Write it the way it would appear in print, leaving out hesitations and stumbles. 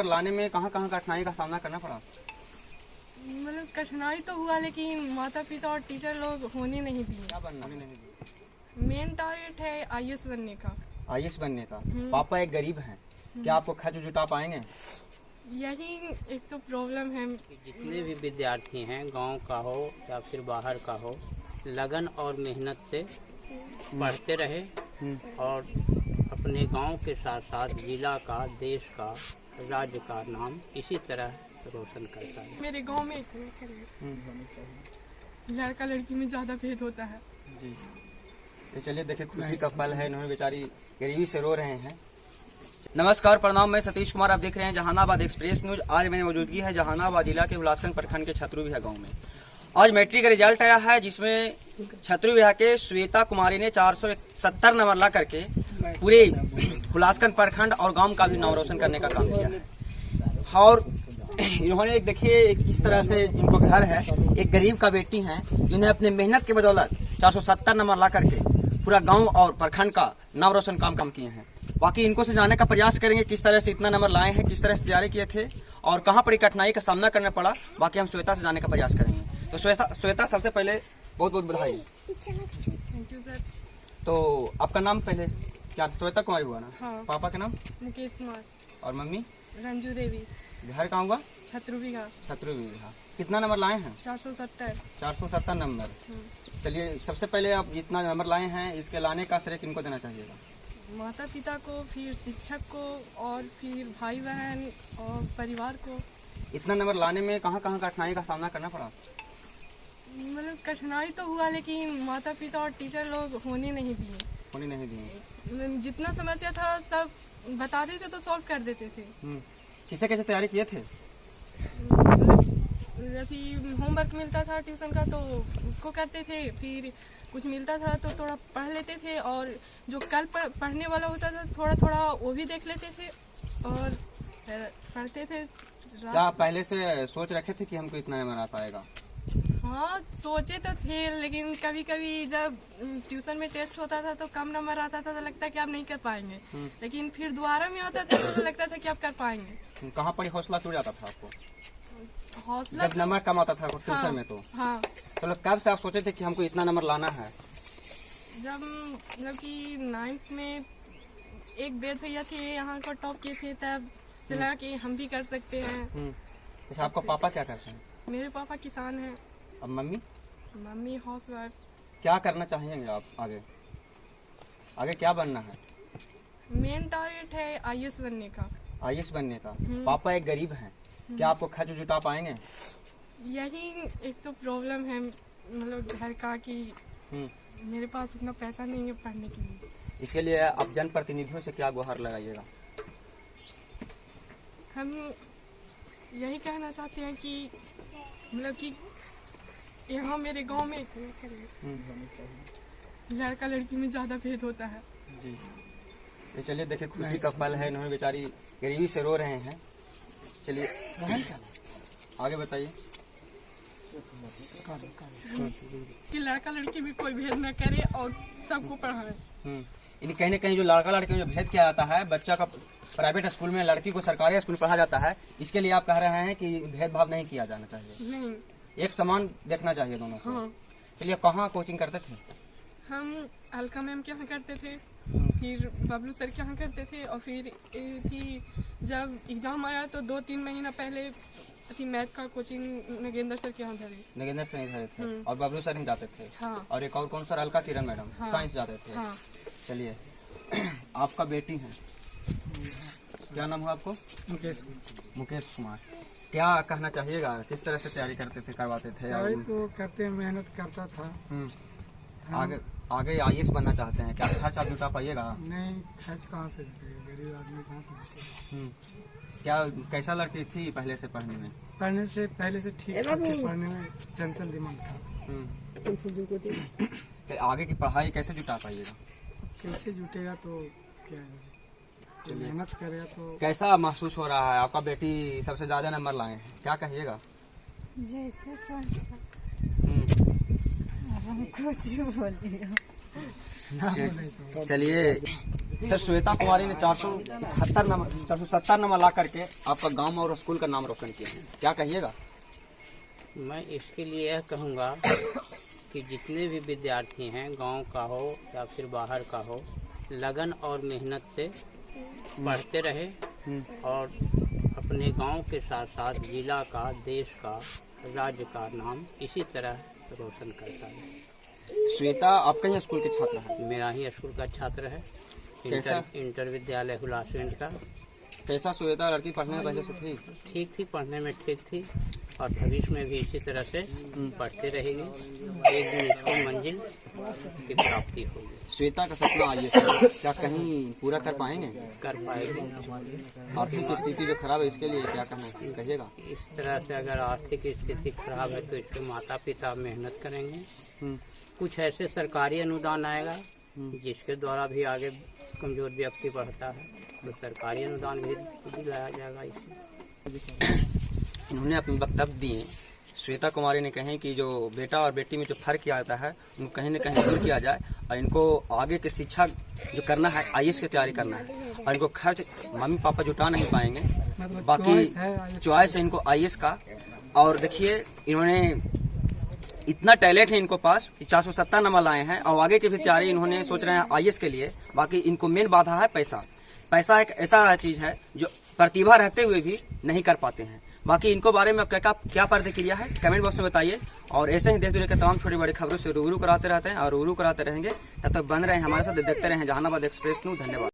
लाने में कहाँ कहाँ कठिनाई का सामना करना पड़ा? मतलब कठिनाई तो हुआ, लेकिन माता पिता और टीचर लोग होने नहीं दिए। क्या बनना? होने नहीं दिए। मेन टारगेट है आईएएस बनने का। आईएएस बनने का। पापा एक गरीब हैं, क्या आपको खर्च जुटा पाएंगे? यही एक तो प्रॉब्लम है। जितने भी विद्यार्थी हैं, गांव का हो या फिर बाहर का हो, लगन और मेहनत से पढ़ते रहे और अपने गांव के साथ साथ जिला का, देश का, राज्य का नाम इसी तरह रोशन करता है। मेरे गांव में लड़का लड़की में ज्यादा भेद होता है। जी, तो चलिए देखिए, खुशी का पल है। इन्होंने बेचारी गरीबी से रो रहे हैं। नमस्कार, प्रणाम, मैं सतीश कुमार, आप देख रहे हैं जहानाबाद एक्सप्रेस न्यूज। आज मेरी मौजूदगी है जहानाबाद जिला के हुलासगंज प्रखंड के छतरुविहा गांव में। आज मैट्रिक का रिजल्ट आया है, जिसमें छतरुविहा के श्वेता कुमारी ने 470 नंबर ला करके पूरे हुलासगंज प्रखंड और गांव का भी नाम रोशन करने का काम किया है। और इन्होंने एक देखिए किस तरह से इनको घर है, एक गरीब का बेटी है, जिन्हें अपने मेहनत की बदौलत 470 नंबर ला करके पूरा गांव और प्रखंड का नाम रोशन काम किए हैं। बाकी इनको से जानने का प्रयास करेंगे किस तरह से इतना नंबर लाए हैं, किस तरह से तैयारी किए थे और कहां पर कठिनाई का सामना करना पड़ा। बाकी हम श्वेता से जानने का प्रयास करेंगे। तो श्वेता सबसे पहले बहुत बहुत बधाई। Thank you sir. तो आपका नाम पहले क्या श्वेता कुमारी हुआ ना? हाँ। पापा का नाम? मुकेश कुमार। और मम्मी? रंजू देवी। घर कहाँ हुआ? छतरुविहा। छतरुविहा। कितना नंबर लाए हैं? 470। 470 नंबर। चलिए, सबसे पहले आप जितना नंबर लाए हैं, इसके लाने का श्रेय किनको देना चाहिएगा? माता पिता को, फिर शिक्षक को और फिर भाई बहन और परिवार को। इतना नंबर लाने में कहाँ कहाँ कठिनाई का सामना करना पड़ा? मतलब कठिनाई तो हुआ, लेकिन माता पिता और टीचर लोग होने नहीं दिए। होने नहीं दिए। जितना समस्या था सब बता देते तो सॉल्व कर देते थे। किसे कैसे तैयारी किए थे? जैसे होमवर्क मिलता था ट्यूशन का तो उसको करते थे, फिर कुछ मिलता था तो थोड़ा पढ़ लेते थे, और जो कल पढ़ने वाला होता था थोड़ा थोड़ा वो भी देख लेते थे और पढ़ते थे। क्या पहले से सोच रखे थे कि हमको इतना नंबर आ पाएगा? हाँ, सोचे तो थे, लेकिन कभी कभी जब ट्यूशन में टेस्ट होता था तो कम नंबर आता था तो लगता कि आप नहीं कर पाएंगे, लेकिन फिर दोबारा में आता था तो लगता था कि आप कर पाएंगे। कहाँ पर हौसला टूट जाता था आपको? हौसला जब नंबर कम आता था ट्यूशन में तो? हाँ। तो कब से आप सोचे थे कि हमको इतना नंबर लाना है? जब मतलब कि 9th में एक वेद भैया थे यहाँ को टॉप किए थे, तब चला कि हम भी कर सकते हैं। अच्छा, आपको पापा क्या करते हैं? मेरे पापा किसान हैं। अब मम्मी? Mummy housewife. क्या करना चाहेंगे आप आगे? आगे क्या बनना है? मेन टारगेट है आईएएस बनने का। आईएएस बनने का। पापा एक गरीब हैं, क्या आपको खर्च जुटा पाएंगे? यही एक तो प्रॉब्लम है, मतलब घर का, कि मेरे पास उतना पैसा नहीं है पढ़ने के लिए। इसके लिए आप जनप्रतिनिधियों से क्या गुहार लगाइएगा? हम यही कहना चाहते हैं कि मतलब कि यहाँ मेरे गांव में लड़का लड़की में ज्यादा भेद होता है। जी, तो चलिए देखिए, खुशी का पल है। इन्होंने बेचारी गरीबी से रो रहे हैं। चलिए आगे बताइए। कि लड़का लड़की में कोई भेद न करे और सबको पढ़ाए। यानी कहीं न कहीं जो लड़का लड़की में जो भेद किया जाता है, बच्चा का प्राइवेट स्कूल में, लड़की को सरकारी स्कूल में पढ़ा जाता है, इसके लिए आप कह रहे हैं कि भेदभाव नहीं किया जाना चाहिए? नहीं, एक समान देखना चाहिए दोनों को। हाँ। चलिए, कहाँ कोचिंग करते थे? हम अलका मैम के यहाँ करते थे, फिर बबलू सर के यहाँ करते थे, और फिर थी जब एग्जाम आया तो 2-3 महीना पहले थी मैथ का कोचिंग नगेंद्र सर के यहाँ धरी। नगेंद्र सर नहीं धरे थे और बबलू सर नहीं जाते थे। हाँ। और एक और कौन सा, अलका किरण मैडम, हाँ। साइंस जाते थे। हाँ। चलिए, आपका बेटी है, क्या नाम हुआ आपको? मुकेश कुमार। क्या कहना चाहिएगा, किस तरह से तैयारी करते थे, करवाते थे? तैयारी तो करते, मेहनत करता था। आगे आईएएस बनना चाहते हैं, क्या खर्च आप जुटा पाइएगा? नहीं, खर्च कहाँ से जुटेगा, गरीब आदमी कहाँ से जुटेगा। क्या कैसा लड़की थी पहले से पढ़ने में? पढ़ने से पहले से ठीक ठाक थी, पढ़ने में चंचल दिमाग था। आगे की पढ़ाई कैसे जुटा पाइएगा? कैसे जुटेगा तो क्या है, तो मेहनत करेगा तो। कैसा महसूस हो रहा है? आपका बेटी सबसे ज्यादा नंबर लाए हैं, क्या कहिएगा? जैसे कुछ बोलिए। चलिए, सर श्वेता कुमारी ने 470 नंबर ला करके आपका गांव और स्कूल का नाम रोशन किया है, क्या कहिएगा? मैं इसके लिए यह कहूँगा कि जितने भी विद्यार्थी हैं, गांव का हो या फिर बाहर का हो, लगन और मेहनत से पढ़ते रहे और अपने गांव के साथ साथ जिला का, देश का, राज्य का नाम इसी तरह रोशन करता है। श्वेता आपका ही स्कूल के छात्र है? मेरा ही स्कूल का छात्र है, कैसा? इंटर विद्यालय हुलासवेंट का। कैसा श्वेता लड़की पढ़ने में पहले से थी? ठीक थी, पढ़ने में ठीक थी और भविष्य में भी इसी तरह से पढ़ते रहेगी। एक दिन इसको मंजिल की प्राप्ति होगी। श्वेता का सपना आईएएस, क्या कहीं पूरा कर पाएंगे? कर पाएगी। आर्थिक स्थिति जो खराब है इसके लिए क्या कहना कहिएगा? इस तरह से अगर आर्थिक स्थिति खराब है तो इसके माता पिता मेहनत करेंगे। कुछ ऐसे सरकारी अनुदान आएगा जिसके द्वारा भी आगे कमजोर व्यक्ति बढ़ता है, तो सरकारी अनुदान भी दिलाया जाएगा इसे। उन्होंने अपने वक्तव्य दिए। श्वेता कुमारी ने कहे कि जो बेटा और बेटी में जो फर्क आता है उनको कहीं न कहीं दूर किया जाए और इनको आगे की शिक्षा जो करना है, आईएएस की तैयारी करना है और इनको खर्च मम्मी पापा जुटा नहीं पाएंगे, बाकी चॉइस है इनको आईएएस का। और देखिए इन्होंने इतना टैलेंट है इनको पास कि 470 नंबर लाए हैं और आगे की भी तैयारी इन्होंने सोच रहे हैं आईएएस के लिए। बाकी इनको मेन बाधा है पैसा। पैसा एक ऐसा चीज है जो प्रतिभा रहते हुए भी नहीं कर पाते हैं। बाकी इनको बारे में क्या प्रतिक्रिया है कमेंट बॉक्स में बताइए और ऐसे ही देश दुनिया के तमाम छोटी बड़ी खबरों से रूबरू कराते रहते हैं और रूबरू कराते रहेंगे। तब तक बन रहे हैं हमारे साथ, देखते रहें जहानाबाद एक्सप्रेस न्यूज। धन्यवाद।